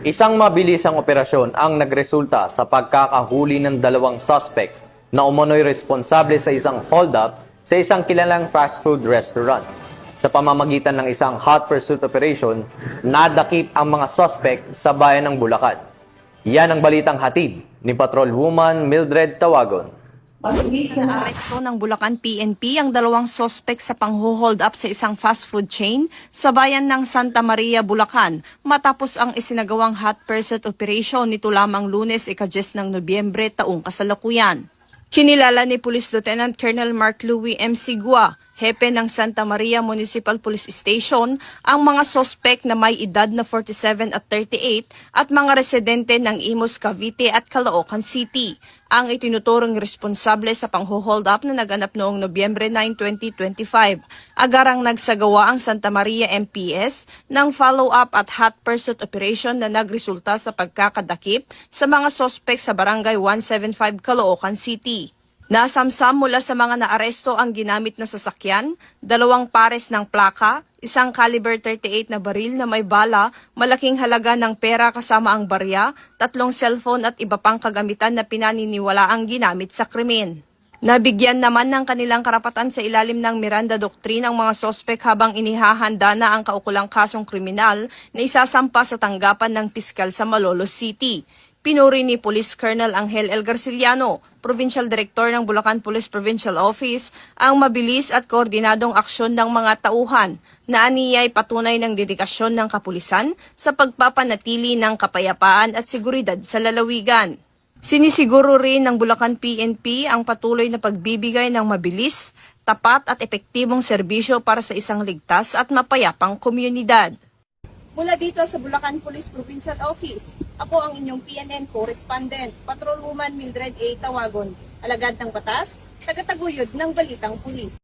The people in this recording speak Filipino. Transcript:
Isang mabilisang operasyon ang nagresulta sa pagkakahuli ng dalawang suspect na umano'y responsable sa isang hold-up sa isang kilalang fast food restaurant. Sa pamamagitan ng isang hot pursuit operation, nadakip ang mga suspect sa bayan ng Bulacan. Yan ang balitang hatid ni Patrolwoman Mildred Tawagon. Naaresto ng Bulacan PNP ang dalawang sospek sa pangho-hold up sa isang fast food chain sa bayan ng Santa Maria, Bulacan matapos ang isinagawang hot pursuit operation nito lamang Lunes, ika-10 ng Nobyembre taong kasalukuyan. Kinilala ni Police Lieutenant Colonel Mark Louis M. Sigua, hepe ng Santa Maria Municipal Police Station, ang mga sospek na may edad na 47 at 38 at mga residente ng Imus, Cavite at Caloocan City. Ang itinuturong responsable sa pangho-hold up na naganap noong Nobyembre 9, 2025. Agarang nagsagawa ang Santa Maria MPS ng follow-up at hot pursuit operation na nagresulta sa pagkakadakip sa mga sospek sa Barangay 175 Caloocan City. Nasamsam mula sa mga naaresto ang ginamit na sasakyan, 2 pares ng plaka, isang caliber 38 na baril na may bala, malaking halaga ng pera kasama ang barya, 3 cellphone at iba pang kagamitan na pinaniniwala ang ginamit sa krimen. Nabigyan naman ng kanilang karapatan sa ilalim ng Miranda Doctrine ang mga sospek habang inihahanda na ang kaukulang kasong kriminal na isasampa sa tanggapan ng piskal sa Malolos City. Pinuri ni Police Colonel Angel L. Garciliano, Provincial Director ng Bulacan Police Provincial Office, ang mabilis at koordinadong aksyon ng mga tauhan na aniyay patunay ng dedikasyon ng kapulisan sa pagpapanatili ng kapayapaan at seguridad sa lalawigan. Sinisiguro rin ng Bulacan PNP ang patuloy na pagbibigay ng mabilis, tapat at epektibong serbisyo para sa isang ligtas at mapayapang komunidad. Mula dito sa Bulacan Police Provincial Office, ako ang inyong PNN correspondent, Patrolwoman Mildred A. Tawagon, alagad ng batas, tagataguyod ng Balitang Pulis.